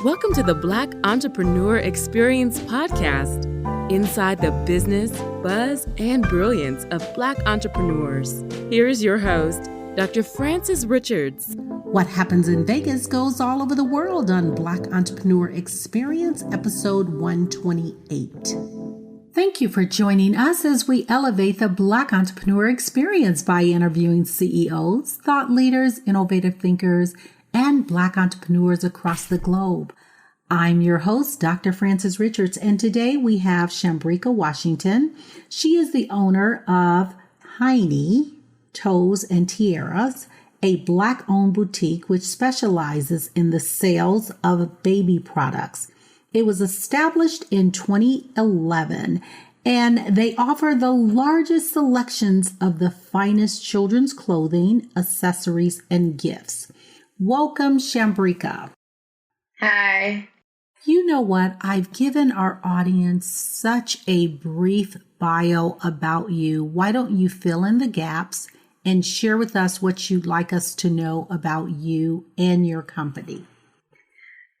Welcome to the Black Entrepreneur Experience podcast, inside the business, buzz, and brilliance of Black entrepreneurs. Here is your host, Dr. Frances Richards. What happens in Vegas goes all over the world on Black Entrepreneur Experience, episode 128. Thank you for joining us as we elevate the Black Entrepreneur Experience by interviewing CEOs, thought leaders, innovative thinkers, and Black entrepreneurs across the globe. I'm your host, Dr. Frances Richards, and today we have Shambica Washington. She is the owner of Toes and Tiaras, a Black-owned boutique which specializes in the sales of baby products. It was established in 2011, and they offer the largest selections of the finest children's clothing, accessories, and gifts. Welcome, Shambica. Hi. You know what? I've given our audience such a brief bio about you. Why don't you fill in the gaps and share with us what you'd like us to know about you and your company?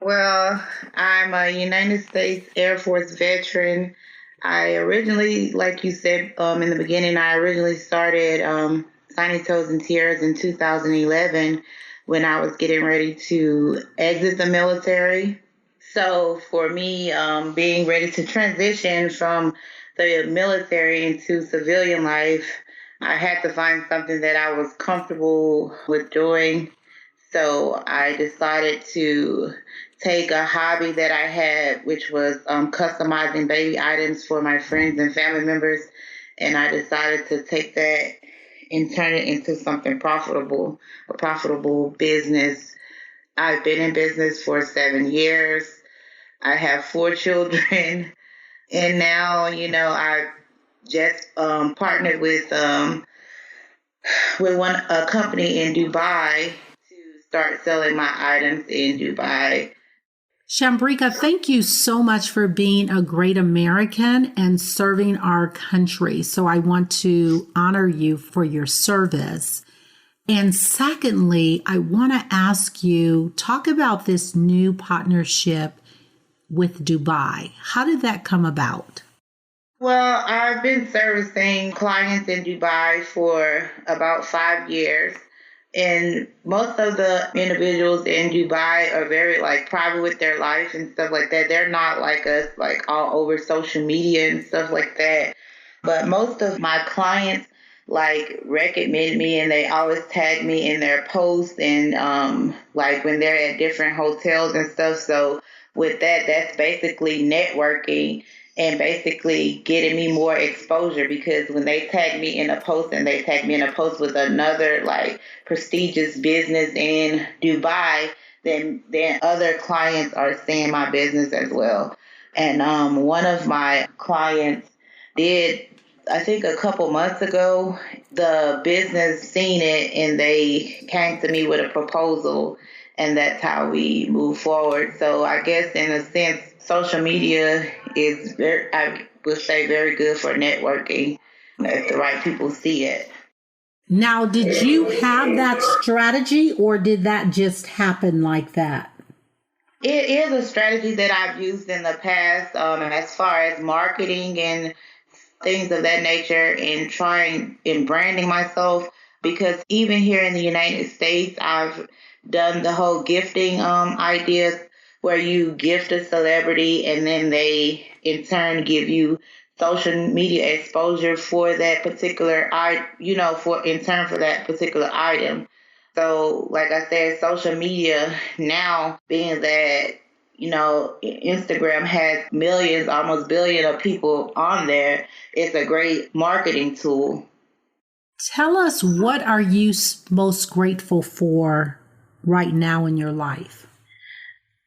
Well, I'm a United States Air Force veteran. I originally, like you said in the beginning, I originally started Toes and Tiaras in 2011 when I was getting ready to exit the military. So for me, being ready to transition from the military into civilian life, I had to find something that I was comfortable with doing. So I decided to take a hobby that I had, which was customizing baby items for my friends and family members. And I decided to take that and turn it into something profitable, a profitable business. I've been in business for 7 years. I have 4 children. And now, I've just partnered with a company in Dubai to start selling my items in Dubai. Shambica, thank you so much for being a great American and serving our country. So I want to honor you for your service. And secondly, I want to ask you, talk about this new partnership with Dubai. How did that come about? Well, I've been servicing clients in Dubai for about 5 years. And most of the individuals in Dubai are very private with their life and stuff like that. They're not like us, all over social media and stuff like that. But most of my clients recommend me, and they always tag me in their posts and when they're at different hotels and stuff. So with that, that's basically networking and basically getting me more exposure, because when they tag me in a post and they tag me in a post with another prestigious business in Dubai, then other clients are seeing my business as well. And one of my clients did, I think a couple months ago, the business seen it and they came to me with a proposal, and that's how we move forward. So I guess in a sense, social media is I would say very good for networking if the right people see it. Now, did you have that strategy, or did that just happen like that? It is a strategy that I've used in the past as far as marketing and things of that nature, and trying and branding myself, because even here in the United States, I've done the whole gifting idea, where you gift a celebrity and then they in turn give you social media exposure for that particular for that particular item. So like I said, social media now, being that Instagram has millions, almost billion of people on there, it's a great marketing tool. Tell us, what are you most grateful for right now in your life?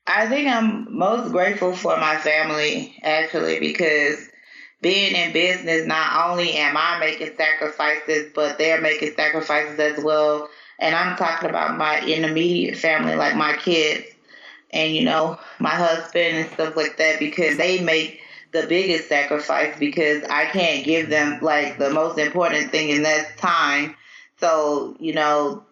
I think I'm most grateful for my family, actually, because being in business, not only am I making sacrifices, but they're making sacrifices as well. And I'm talking about my immediate family, like my kids and, my husband and stuff like that, because they make the biggest sacrifice, because I can't give them the most important thing, and that's time. So,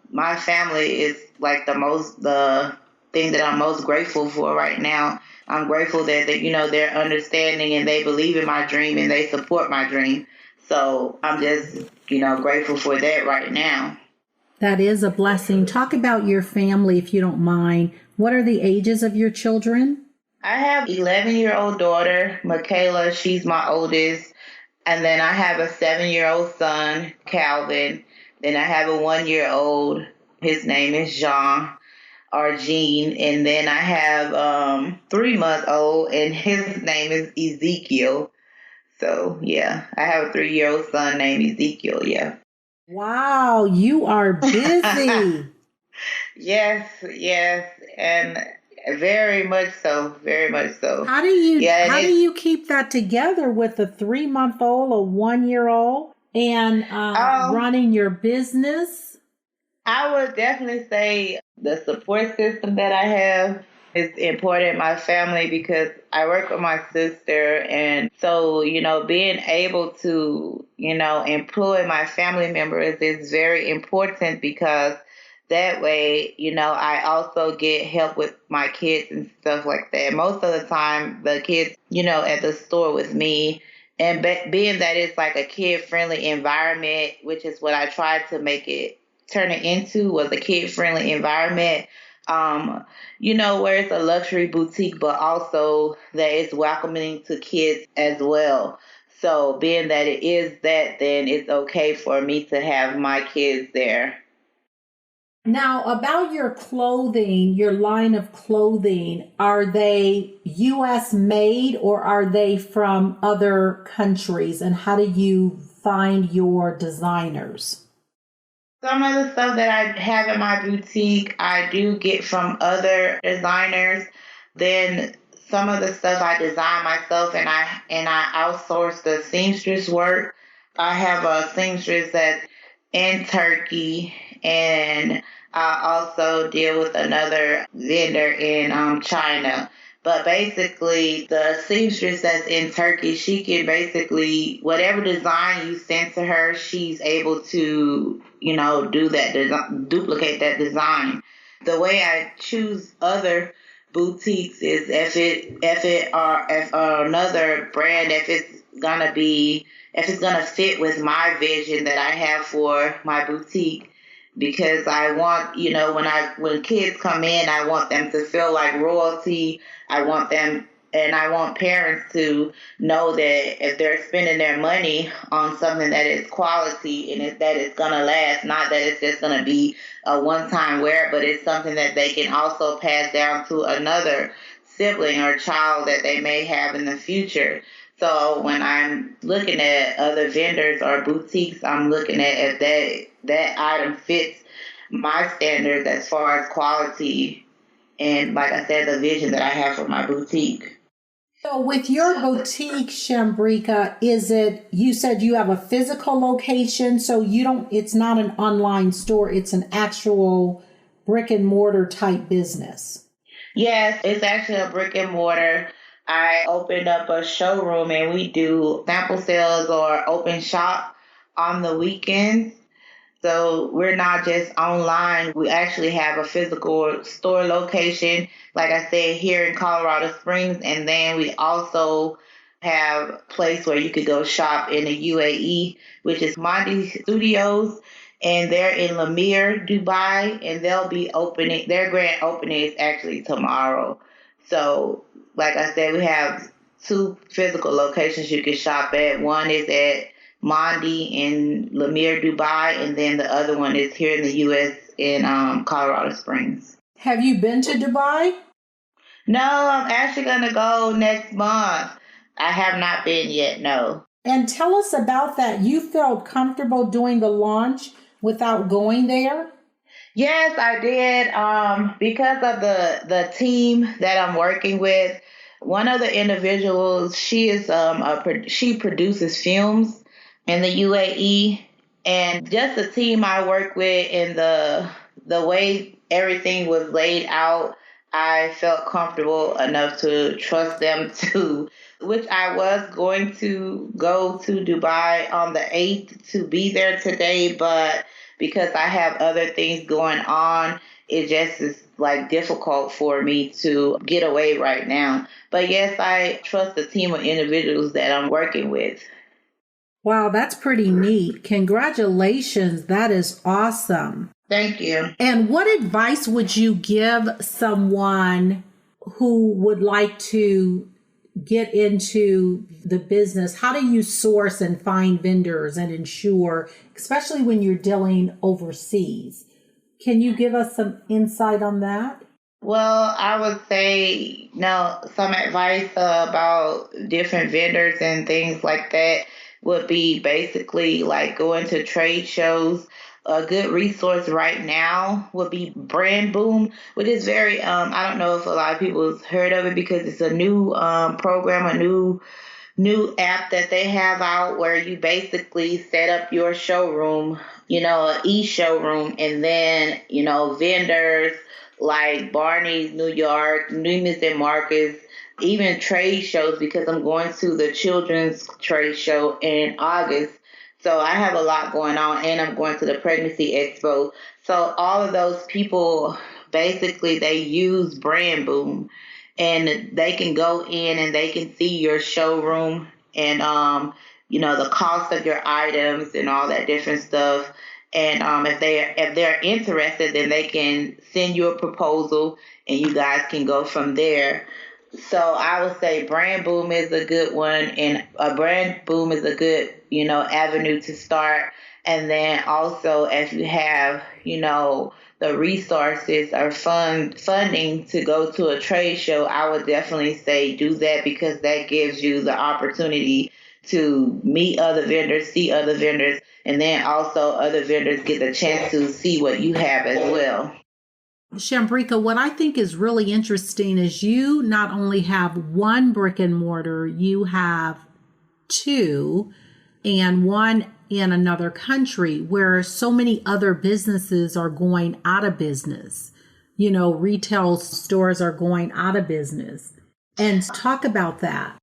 my family is the thing that I'm most grateful for right now. I'm grateful that they're understanding and they believe in my dream and they support my dream. So I'm just, grateful for that right now. That is a blessing. Talk about your family, if you don't mind. What are the ages of your children? I have 11-year-old daughter, Michaela. She's my oldest. And then I have a 7-year-old son, Calvin. Then I have a 1-year-old. His name is Jean or Jean. And then I have 3-month-old, and his name is Ezekiel. So, yeah, I have a 3-year-old son named Ezekiel, yeah. Wow, you are busy. Yes, and very much so, very much so. How do you keep that together with a 3-month-old, a 1-year-old, and running your business? I would definitely say the support system that I have is important in my family because I work with my sister. And so, being able to, employ my family members is very important because that way, I also get help with my kids and stuff like that. Most of the time, the kids, at the store with me. And being that it's like a kid-friendly environment, which is what I tried to turn it into, was a kid-friendly environment, where it's a luxury boutique, but also that it's welcoming to kids as well. So being that it is that, then it's okay for me to have my kids there. Now, about your clothing, your line of clothing, are they U.S. made or are they from other countries? And how do you find your designers? Some of the stuff that I have in my boutique, I do get from other designers. Then some of the stuff I design myself, and I outsource the seamstress work. I have a seamstress that's in Turkey, and I also deal with another vendor in China. But basically, the seamstress that's in Turkey, she can basically, whatever design you send to her, she's able to, do that design, duplicate that design. The way I choose other boutiques is if another brand, if it's gonna fit with my vision that I have for my boutique. Because I want, when kids come in, I want them to feel like royalty. I want parents to know that if they're spending their money on something that is quality and that it's going to last, not that it's just going to be a one-time wear, but it's something that they can also pass down to another sibling or child that they may have in the future. So when I'm looking at other vendors or boutiques, I'm looking at if that item fits my standards as far as quality and, like I said, the vision that I have for my boutique. So with your boutique, Shambica, you said you have a physical location, so it's not an online store, it's an actual brick and mortar type business. Yes, it's actually a brick and mortar. I opened up a showroom and we do sample sales or open shop on the weekends. So we're not just online. We actually have a physical store location, like I said, here in Colorado Springs. And then we also have a place where you could go shop in the UAE, which is Mondi Studios. And they're in Lamir, Dubai. And they'll be opening, their grand opening is actually tomorrow. So, like I said, we have 2 physical locations you can shop at. One is at Mondi in Lamir, Dubai, and then the other one is here in the U.S. in Colorado Springs. Have you been to Dubai? No, I'm actually going to go next month. I have not been yet, no. And tell us about that. You felt comfortable doing the launch without going there? Yes, I did. Because of the team that I'm working with, one of the individuals, she produces films in the UAE, and just the team I work with and the way everything was laid out, I felt comfortable enough to trust them to, which I was going to go to Dubai on the 8th to be there today, but because I have other things going on, it just is like difficult for me to get away right now. But yes, I trust the team of individuals that I'm working with. Wow, that's pretty neat. Congratulations. That is awesome. Thank you. And what advice would you give someone who would like to get into the business? How do you source and find vendors and ensure, especially when you're dealing overseas? Can you give us some insight on that? Well, I would say, some advice about different vendors and things like that would be basically like going to trade shows. A good resource right now would be Brand Boom, which is very, I don't know if a lot of people have heard of it because it's a new program, a new app that they have out where you basically set up your showroom, an e-showroom, and then, vendors like Barney's New York, Neiman's and Marcus, even trade shows, because I'm going to the children's trade show in August. So I have a lot going on, and I'm going to the pregnancy expo. So all of those people, basically, they use Brand Boom, and they can go in and they can see your showroom and, the cost of your items and all that different stuff. And if they're interested, then they can send you a proposal, and you guys can go from there. So I would say Brand Boom is a good one, and a Brand Boom is a good, avenue to start. And then also, if you have, the resources or funding to go to a trade show, I would definitely say do that, because that gives you the opportunity to meet other vendors, see other vendors, and then also other vendors get the chance to see what you have as well. Shambica, what I think is really interesting is you not only have one brick and mortar, you have two, and one in another country, where so many other businesses are going out of business. Retail stores are going out of business. And talk about that.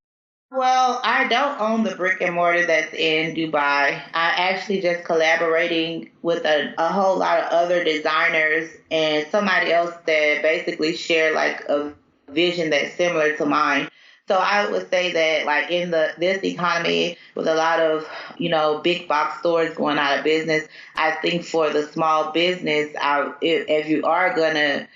Well, I don't own the brick and mortar that's in Dubai. I actually just collaborating with a whole lot of other designers and somebody else that basically share like a vision that's similar to mine. So I would say that like in this economy with a lot of, big box stores going out of business, I think for the small business, if you are going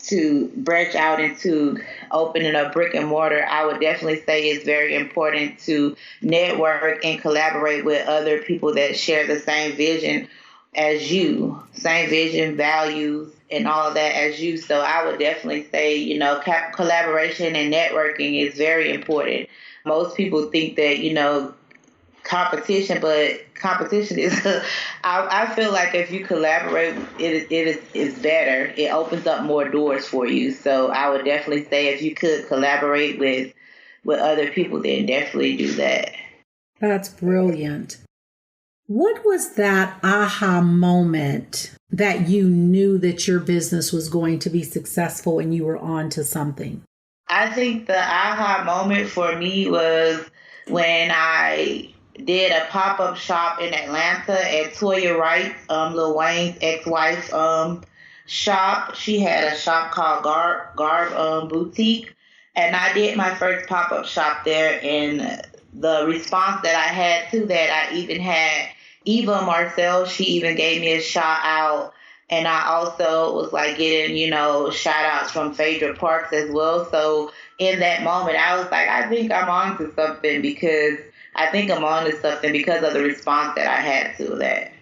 to branch out into opening a brick and mortar, I would definitely say it's very important to network and collaborate with other people that share the same vision as you, same vision, values, and all of that as you. So I would definitely say, collaboration and networking is very important. Most people think that, competition, but competition is, I feel like if you collaborate, it is better. It opens up more doors for you. So I would definitely say if you could collaborate with other people, then definitely do that. That's brilliant. What was that aha moment that you knew that your business was going to be successful and you were on to something? I think the aha moment for me was when I did a pop-up shop in Atlanta at Toya Wright's, Lil Wayne's ex-wife, shop. She had a shop called Garb Boutique, and I did my first pop-up shop there, and the response that I had to that, I even had Eva Marcel, she even gave me a shout out, and I also was like getting, shout outs from Phaedra Parks as well. So in that moment, I was like, I think I'm on to something, because of the response that I had to that.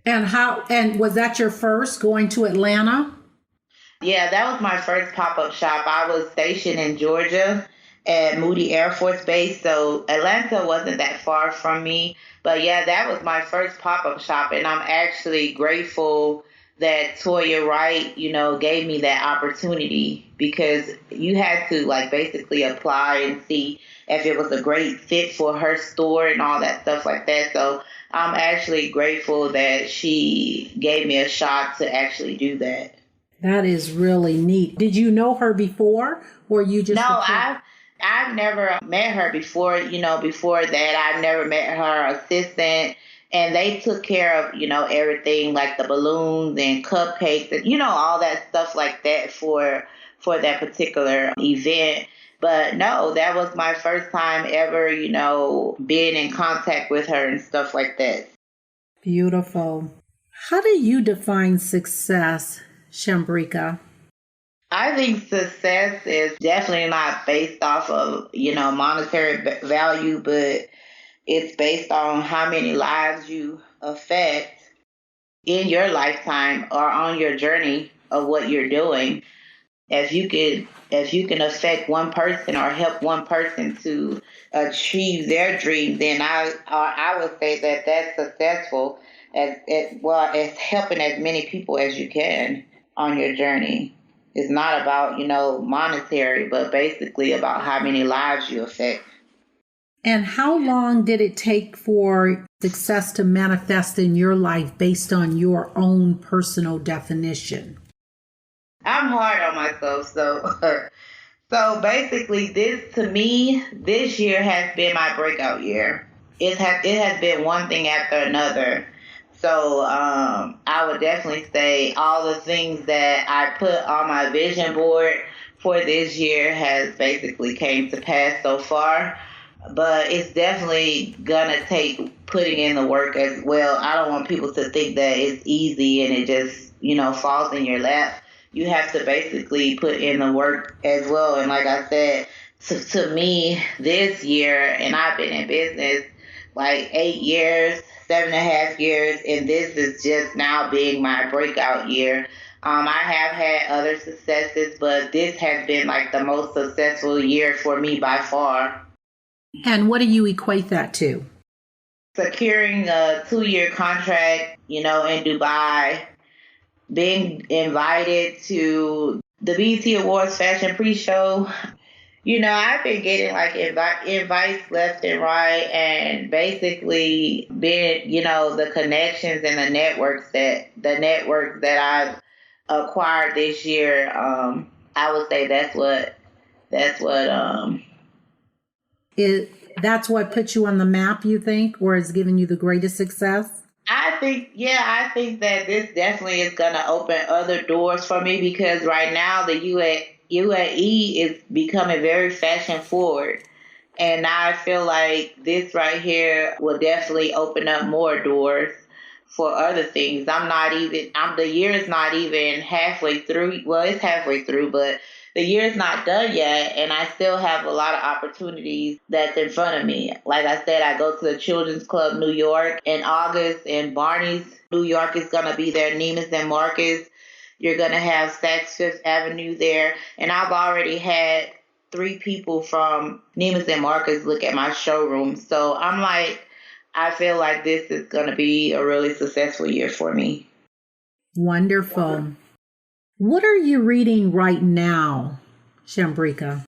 And was that your first going to Atlanta? Yeah, that was my first pop-up shop. I was stationed in Georgia at Moody Air Force Base, so Atlanta wasn't that far from me. But yeah, that was my first pop-up shop, and I'm actually grateful that Toya Wright, gave me that opportunity, because you had to like basically apply and see if it was a great fit for her store and all that stuff like that. So I'm actually grateful that she gave me a shot to actually do that. That is really neat. Did you know her before, or you just... No, I've never met her before. Before that, I've never met her assistant. And they took care of, everything like the balloons and cupcakes and, all that stuff like that for that particular event. But no, that was my first time ever, being in contact with her and stuff like that. Beautiful. How do you define success, Shambica? I think success is definitely not based off of, monetary value, but it's based on how many lives you affect in your lifetime or on your journey of what you're doing. If you can affect one person or help one person to achieve their dream, then I would say that that's successful as helping as many people as you can on your journey. It's not about, monetary, but basically about how many lives you affect. And how long did it take for success to manifest in your life based on your own personal definition? I'm hard on myself, so basically this year has been my breakout year. It has been one thing after another. So I would definitely say all the things that I put on my vision board for this year has basically came to pass so far. But it's definitely gonna take putting in the work as well. I don't want people to think that it's easy and it just, falls in your lap. You have to basically put in the work as well. And like I said, to me this year, and I've been in business like 8 years, 7.5 years, and this is just now being my breakout year. I have had other successes, but this has been like the most successful year for me by far. And what do you equate that to? Securing a 2-year contract, in Dubai, being invited to the BET Awards fashion pre-show. I've been getting like invites left and right, and basically being, the connections and the networks that I've acquired this year. I would say that's what That's what put you on the map, you think, or has given you the greatest success? I think that this definitely is going to open other doors for me, because right now the UAE is becoming very fashion forward. And I feel like this right here will definitely open up more doors for other things. The year is not even halfway through. Well, it's halfway through, but the year's not done yet, and I still have a lot of opportunities that's in front of me. Like I said, I go to the Children's Club New York in August, and Barney's New York is going to be there, Neiman's and Marcus. You're going to have Saks Fifth Avenue there, and I've already had 3 people from Neiman's and Marcus look at my showroom. So I feel like this is going to be a really successful year for me. Wonderful. What are you reading right now, Shambica?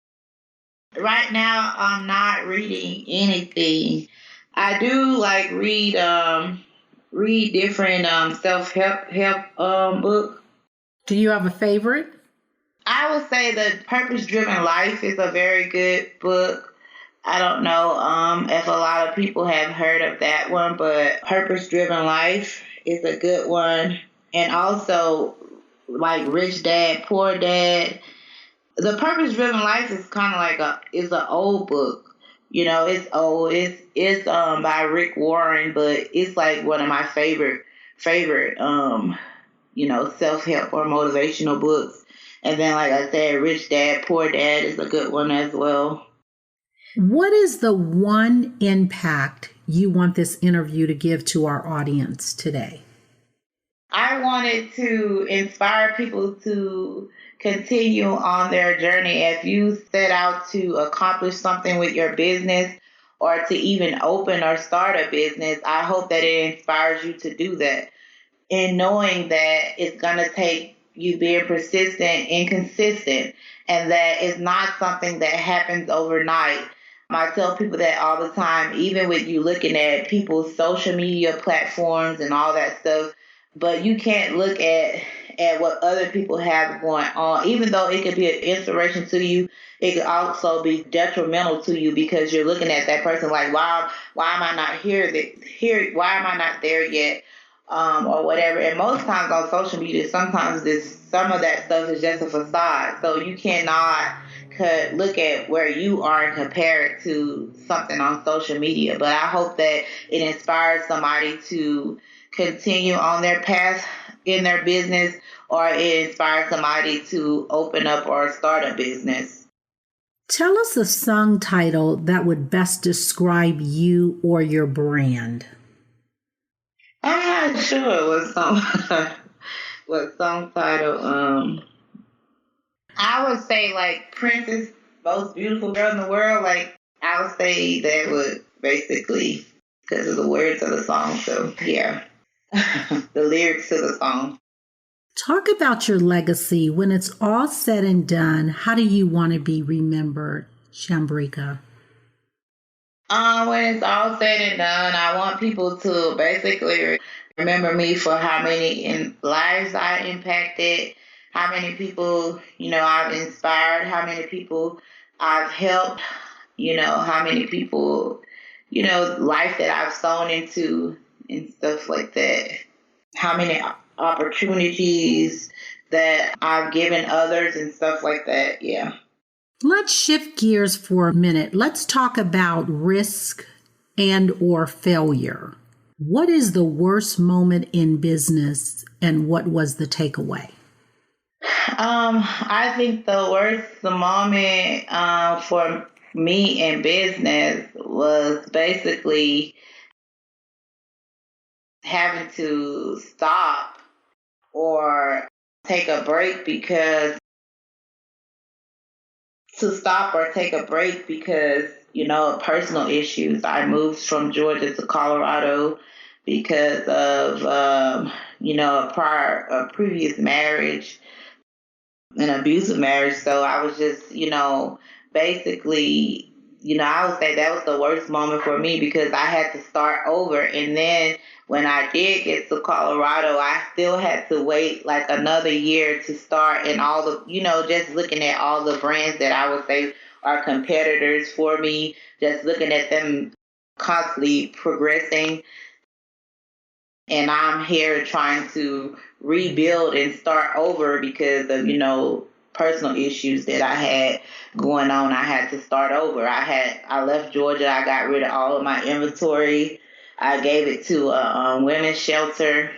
Right now, I'm not reading anything. I do like read different self-help books. Do you have a favorite? I would say The Purpose-Driven Life is a very good book. I don't know if a lot of people have heard of that one, but Purpose-Driven Life is a good one. And also, like Rich Dad, Poor Dad. The Purpose-Driven Life is kind of like it's an old book. It's old. It's by Rick Warren, but it's like one of my favorite self-help or motivational books. And then, like I said, Rich Dad, Poor Dad is a good one as well. What is the one impact you want this interview to give to our audience today? I wanted to inspire people to continue on their journey. If you set out to accomplish something with your business or to even open or start a business, I hope that it inspires you to do that. And knowing that it's going to take you being persistent and consistent, and that it's not something that happens overnight. I tell people that all the time, even with you looking at people's social media platforms and all that stuff, but you can't look at what other people have going on. Even though it could be an inspiration to you, it could also be detrimental to you because you're looking at that person like, why am I not here? Why am I not there yet? Or whatever. And most times on social media, sometimes some of that stuff is just a facade. So you cannot look at where you are and compare it to something on social media. But I hope that it inspires somebody to continue on their path in their business, or it inspires somebody to open up or start a business. Tell us a song title that would best describe you or your brand. I'm not sure what song title. I would say like Princess, most beautiful girl in the world. Like I would say that would basically because of the words of the song. So yeah, the lyrics to the song. Talk about your legacy. When it's all said and done, how do you want to be remembered, Shambica? When it's all said and done, I want people to basically remember me for how many lives I impacted, how many people, I've inspired, how many people I've helped, how many people, life that I've sown into and stuff like that. How many opportunities that I've given others and stuff like that. Yeah. Let's shift gears for a minute. Let's talk about risk and or failure. What is the worst moment in business and what was the takeaway? I think the worst moment for me in business was basically having to stop or take a break because personal issues. I moved from Georgia to Colorado because of, a previous marriage, an abusive marriage. So I was just, basically, I would say that was the worst moment for me because I had to start over. And then when I did get to Colorado, I still had to wait like another year to start, and all the, just looking at all the brands that I would say are competitors for me, just looking at them constantly progressing. And I'm here trying to rebuild and start over because of, personal issues that I had going on. I had to start over. I left Georgia. I got rid of all of my inventory. I gave it to a women's shelter.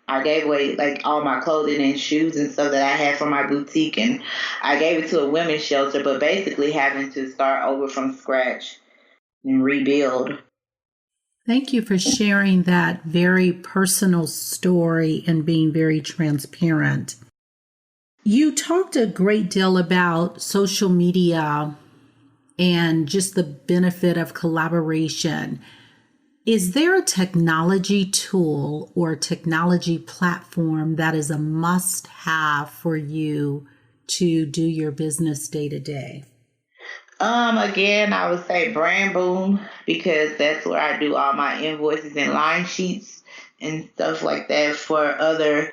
I gave away like all my clothing and shoes and stuff that I had from my boutique, and I gave it to a women's shelter, but basically having to start over from scratch and rebuild. Thank you for sharing that very personal story and being very transparent. You talked a great deal about social media and just the benefit of collaboration. Is there a technology tool or technology platform that is a must-have for you to do your business day to day? Again, I would say Brand Boom because that's where I do all my invoices and line sheets and stuff like that for other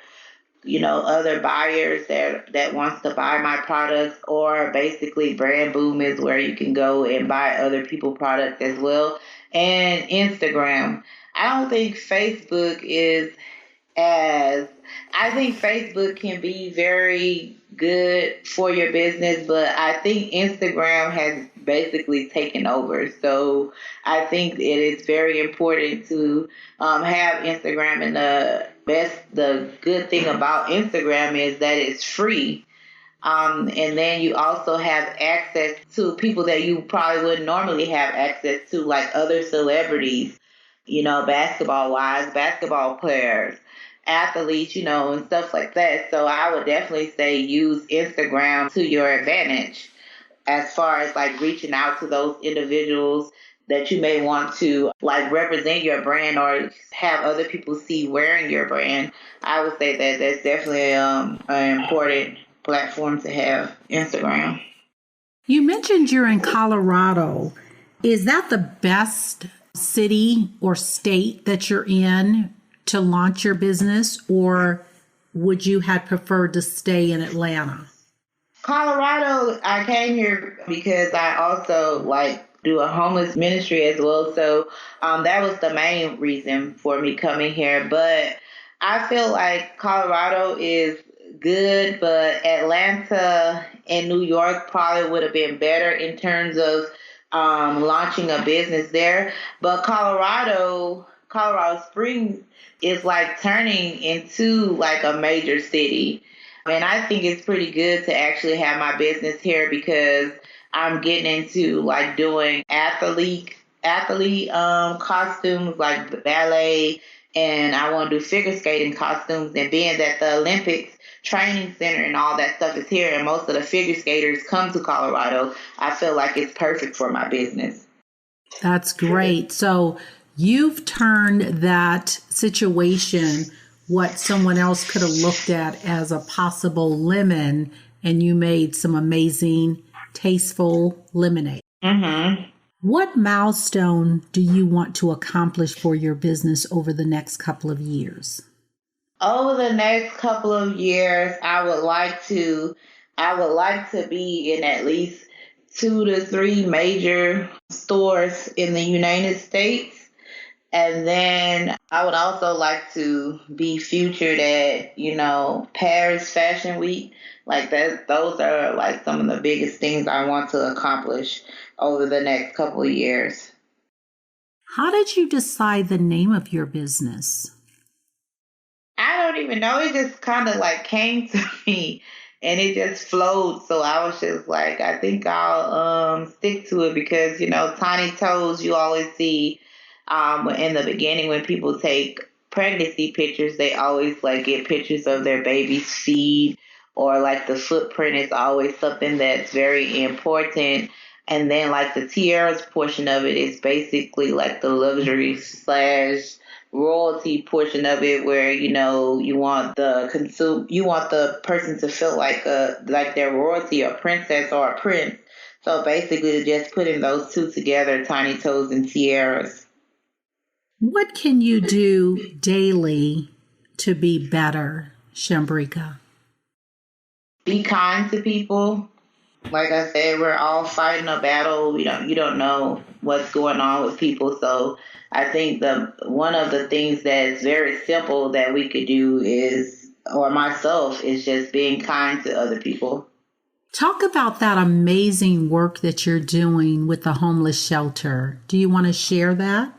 buyers that wants to buy my products, or basically Brand Boom is where you can go and buy other people's products as well. And Instagram. I think Facebook can be very good for your business, but I think Instagram has basically taken over. So I think it is very important to have Instagram, and the good thing about Instagram is that it's free. And then you also have access to people that you probably wouldn't normally have access to, like other celebrities, basketball players, athletes, and stuff like that. So I would definitely say use Instagram to your advantage as far as like reaching out to those individuals that you may want to like represent your brand or have other people see wearing your brand. I would say that that's definitely an important platform to have, Instagram. You mentioned you're in Colorado. Is that the best city or state that you're in to launch your business, or would you have preferred to stay in Atlanta? Colorado, I came here because I also do a homeless ministry as well. So that was the main reason for me coming here. But I feel like Colorado is good, but Atlanta and New York probably would have been better in terms of launching a business there. But Colorado Springs is like turning into like a major city. And I think it's pretty good to actually have my business here because I'm getting into like doing athlete costumes like ballet, and I want to do figure skating costumes. And being that the Olympics training center and all that stuff is here, and most of the figure skaters come to Colorado, I feel like it's perfect for my business. That's great. So you've turned that situation, what someone else could have looked at as a possible lemon, and you made some amazing, tasteful lemonade. Mm-hmm. What milestone do you want to accomplish for your business over the next couple of years? Over the next couple of years, I would like to be in at least 2 to 3 major stores in the United States. And then I would also like to be featured at, Paris Fashion Week. Like that, those are like some of the biggest things I want to accomplish over the next couple of years. How did you decide the name of your business? I don't even know. It just kind of like came to me and it just flowed. So I was just like, I think I'll stick to it because, tiny toes, you always see in the beginning when people take pregnancy pictures, they always like get pictures of their baby's feet, or like the footprint is always something that's very important. And then like the tiaras portion of it is basically like the luxury / royalty portion of it, where you want the person to feel like their royalty, or princess or a prince. So basically, just putting those two together, tiny toes and tiaras. What can you do daily to be better, Shambica? Be kind to people. Like I said, we're all fighting a battle. You don't know what's going on with people. So I think one of the things that's very simple that we could do is just being kind to other people. Talk about that amazing work that you're doing with the homeless shelter. Do you want to share that?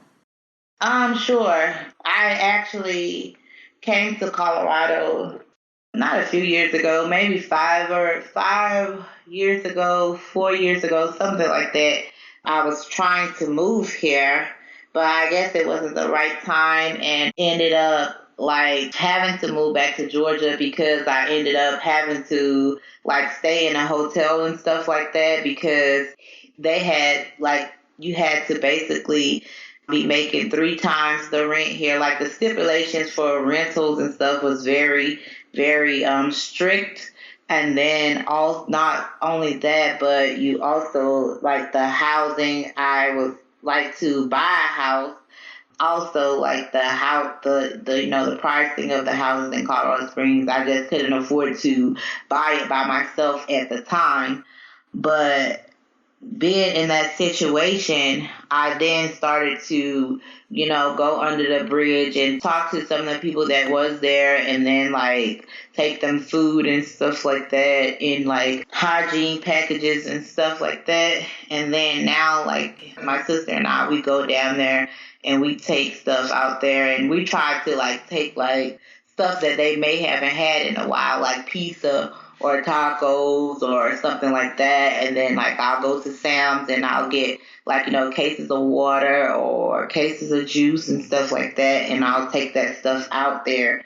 Sure. I actually came to Colorado not a few years ago, maybe 5 years ago, 4 years ago, something like that. I was trying to move here, but I guess it wasn't the right time, and ended up like having to move back to Georgia because I ended up having to like stay in a hotel and stuff like that, because they had you had to basically be making 3 times the rent here. Like the stipulations for rentals and stuff was very, very strict. And then not only that, but you also like the housing. I would like to buy a house. Also, like the pricing of the houses in Colorado Springs, I just couldn't afford to buy it by myself at the time. But being in that situation, I then started to, go under the bridge and talk to some of the people that was there, and then like take them food and stuff like that in like hygiene packages and stuff like that. And then now like my sister and I, we go down there and we take stuff out there, and we try to like take like stuff that they may haven't had in a while, like pizza or tacos or something like that. And then like I'll go to Sam's and I'll get like, cases of water or cases of juice and stuff like that. And I'll take that stuff out there.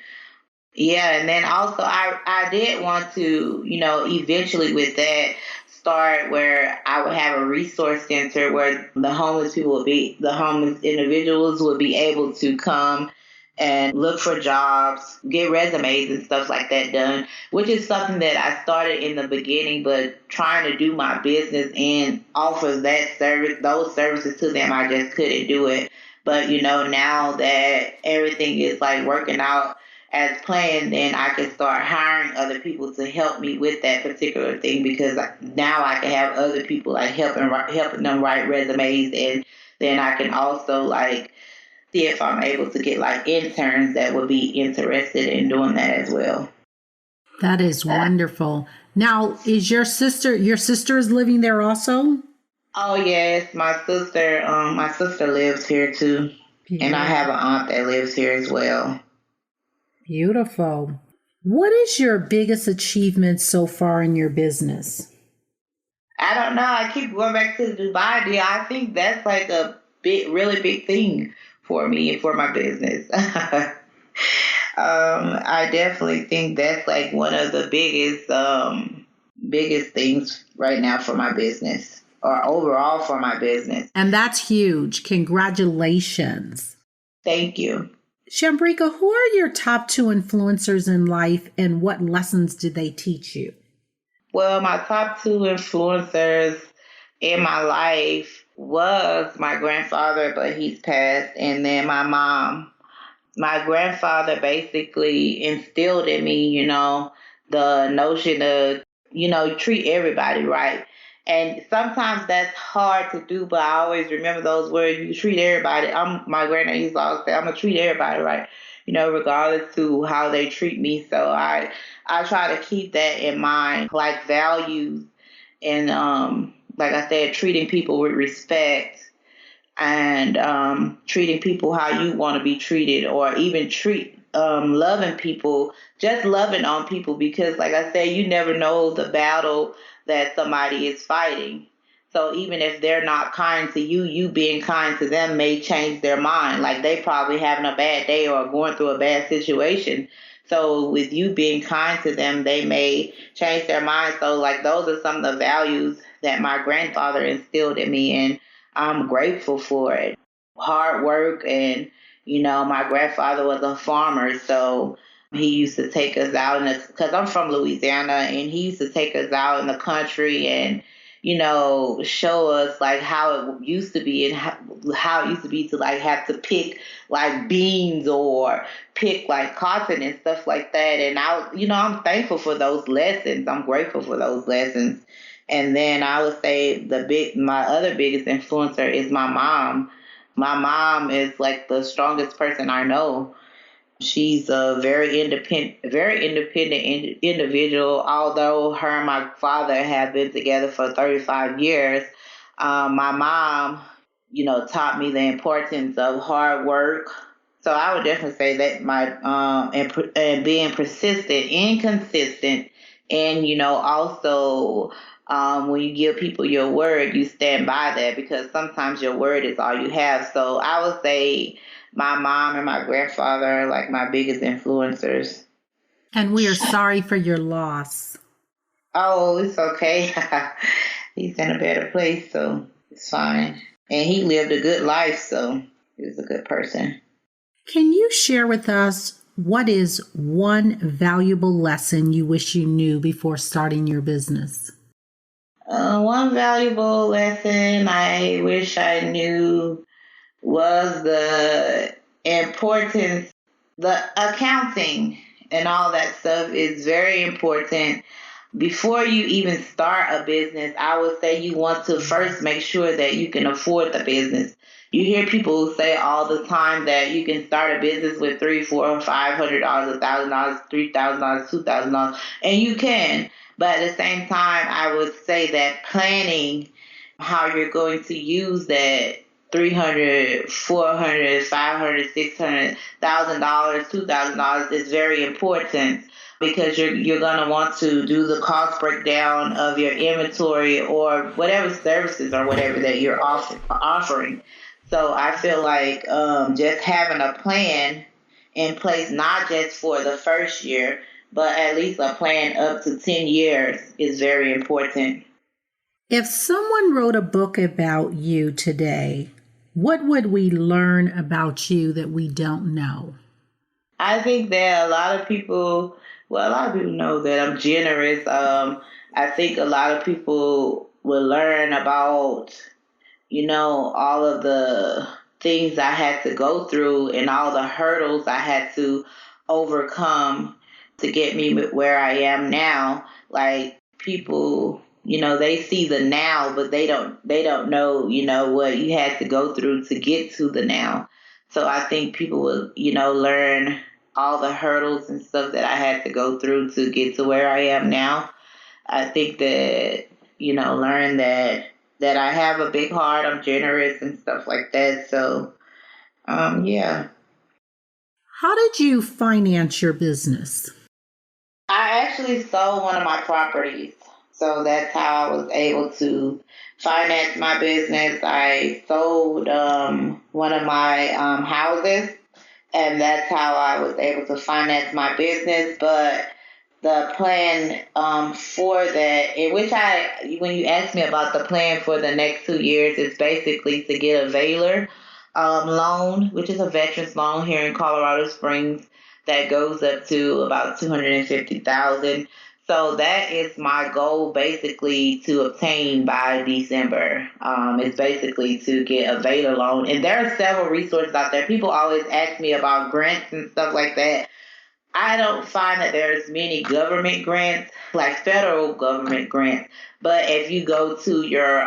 Yeah. And then also I did want to, eventually with that start where I would have a resource center where the homeless individuals would be able to come and look for jobs, get resumes and stuff like that done, which is something that I started in the beginning, but trying to do my business and offer those services to them, I just couldn't do it. But, now that everything is like working out as planned, then I can start hiring other people to help me with that particular thing, because now I can have other people like helping them write resumes, and then I can also like see if I'm able to get like interns that would be interested in doing that as well. That is wonderful. Now, is your sister is living there also? Oh yes, my sister lives here too. Beautiful. And I have an aunt that lives here as well. Beautiful. What is your biggest achievement so far in your business? I don't know. I keep going back to the Dubai deal. I think that's like a really big thing for me and for my business. I definitely think that's like one of the biggest things right now for my business, or overall for my business. And that's huge. Congratulations. Thank you. Shambica, who are your top 2 influencers in life, and what lessons did they teach you? Well, my top 2 influencers in my life was my grandfather, but he's passed, and then my mom. My grandfather basically instilled in me, the notion of, treat everybody right. And sometimes that's hard to do, but I always remember those words: you treat everybody. My granddad used to always say, I'm going to treat everybody right, regardless to how they treat me. So I try to keep that in mind, like values and, like I said, treating people with respect, and treating people how you want to be treated, or even loving people, just loving on people, because like I said, you never know the battle that somebody is fighting. So even if they're not kind to you, you being kind to them may change their mind. Like they probably having a bad day or going through a bad situation. So with you being kind to them, they may change their mind. So like those are some of the values that my grandfather instilled in me, and I'm grateful for it. Hard work, and, my grandfather was a farmer, so he used to take us out because I'm from Louisiana, and he used to take us out in the country and, show us like how it used to be, and how it used to be to like have to pick like beans or pick like cotton and stuff like that. And I'm thankful for those lessons. I'm grateful for those lessons. And then I would say my other biggest influencer is my mom. My mom is like the strongest person I know. She's a very independent individual. Although her and my father have been together for 35 years, my mom, taught me the importance of hard work. So I would definitely say that and being persistent and consistent, and also. When you give people your word, you stand by that, because sometimes your word is all you have. So I would say my mom and my grandfather are like my biggest influencers. And we are sorry for your loss. Oh, it's okay. He's in a better place, so it's fine. And he lived a good life, so he was a good person. Can you share with us what is one valuable lesson you wish you knew before starting your business? One valuable lesson I wish I knew was the importance, the accounting and all that stuff is very important. Before you even start a business, I would say you want to first make sure that you can afford the business. You hear people say all the time that you can start a business with $300, $400, $500, $1,000, $3,000, $2,000, and you can. But at the same time, I would say that planning how you're going to use that $300, $400, $500, $600,000, $2,000 is very important, because you're going to want to do the cost breakdown of your inventory or whatever services or whatever that you're offering. So I feel like just having a plan in place, not just for the first year, but at least a plan up to 10 years is very important. If someone wrote a book about you today, what would we learn about you that we don't know? I think that a lot of people know that I'm generous. I think a lot of people will learn about, all of the things I had to go through and all the hurdles I had to overcome to get me where I am now. Like people, they see the now, but they don't know, what you had to go through to get to the now. So I think people will, learn all the hurdles and stuff that I had to go through to get to where I am now. I think that, learn that I have a big heart, I'm generous and stuff like that. So, yeah. How did you finance your business? I actually sold one of my properties. So that's how I was able to finance my business. I sold one of my houses, and that's how I was able to finance my business. But the plan for that, when you asked me about the plan for the next 2 years, it's basically to get a Valer loan, which is a veterans loan here in Colorado Springs that goes up to about $250,000. So that is my goal, basically, to obtain by December. It's basically to get a Valer loan. And there are several resources out there. People always ask me about grants and stuff like that. I don't find that there's many government grants, like federal government grants. But if you go to your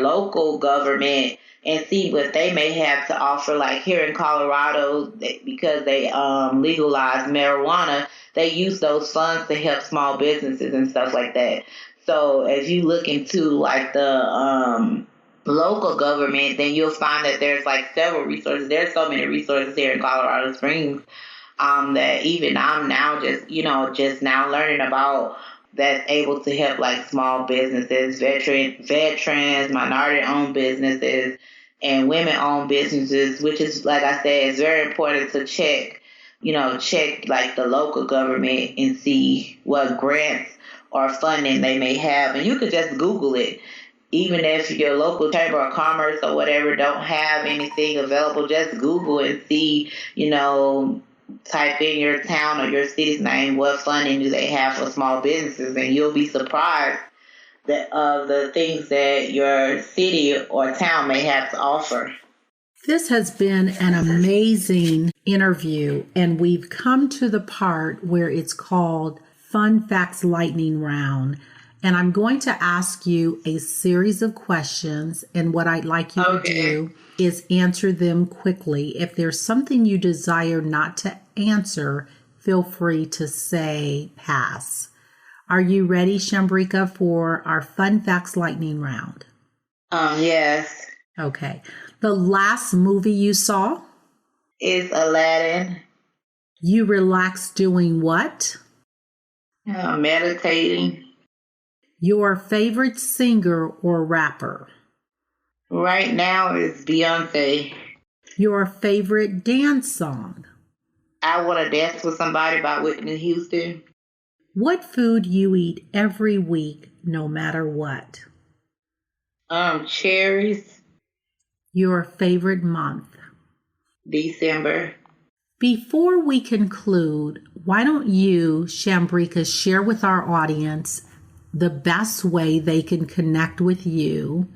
local government and see what they may have to offer, like here in Colorado, because they legalized marijuana, they use those funds to help small businesses and stuff like that. So if you look into like the local government, then you'll find that there's like several resources. There's so many resources here in Colorado Springs that even I'm now just now learning about, that's able to help like small businesses, veterans, minority-owned businesses, and women-owned businesses, which is, like I said, it's very important to check like the local government and see what grants or funding they may have. And you could just Google it. Even if your local chamber of commerce or whatever don't have anything available, just Google and see, type in your town or your city's name, what funding do they have for small businesses, and you'll be surprised of the things that your city or town may have to offer. This has been an amazing interview, and we've come to the part where it's called Fun Facts Lightning Round. And I'm going to ask you a series of questions, and what I'd like you to do is answer them quickly. If there's something you desire not to answer, feel free to say pass. Are you ready, Shambica, for our Fun Facts Lightning Round? Yes. Okay. The last movie you saw? Is Aladdin. You relax doing what? Meditating. Your favorite singer or rapper? Right now is Beyonce. Your favorite dance song? I Want to Dance with Somebody by Whitney Houston. What food you eat every week, no matter what? Cherries. Your favorite month? December. Before we conclude, why don't you, Shambica, share with our audience the best way they can connect with you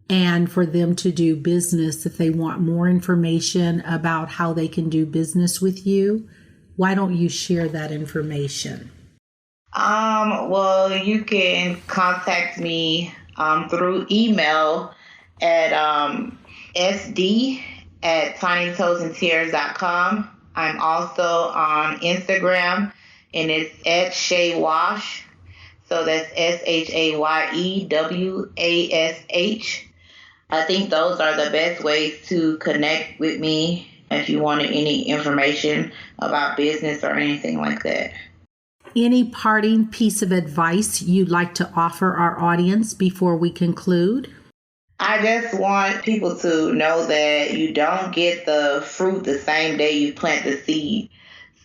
and for them to do business if they want more information about how they can do business with you? Why don't you share that information? Well, you can contact me through email at sd@tinytoesandtiaras.com. I'm also on Instagram, and it's at Shay Wash. So that's SHAYEWASH. I think those are the best ways to connect with me if you wanted any information about business or anything like that. Any parting piece of advice you'd like to offer our audience before we conclude? I just want people to know that you don't get the fruit the same day you plant the seed.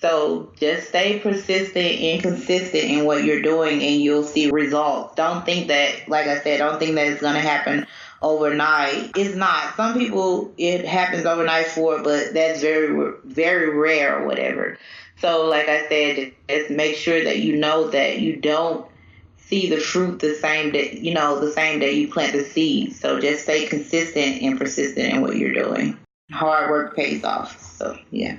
So just stay persistent and consistent in what you're doing, and you'll see results. Don't think that, like I said, it's going to happen overnight. It's not. Some people, it happens overnight for, but that's very, very rare or whatever. So like I said, just make sure that you know that you don't see the fruit the same day you plant the seed. So just stay consistent and persistent in what you're doing. Hard work pays off. So, yeah.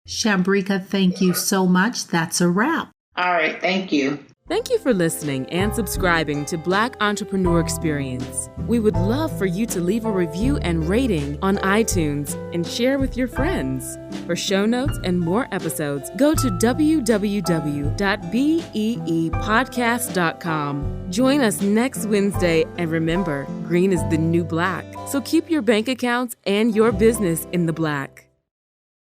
Shambica, thank you so much. That's a wrap. All right. Thank you. Thank you for listening and subscribing to Black Entrepreneur Experience. We would love for you to leave a review and rating on iTunes and share with your friends. For show notes and more episodes, go to www.beepodcast.com. Join us next Wednesday, and remember, green is the new black. So keep your bank accounts and your business in the black.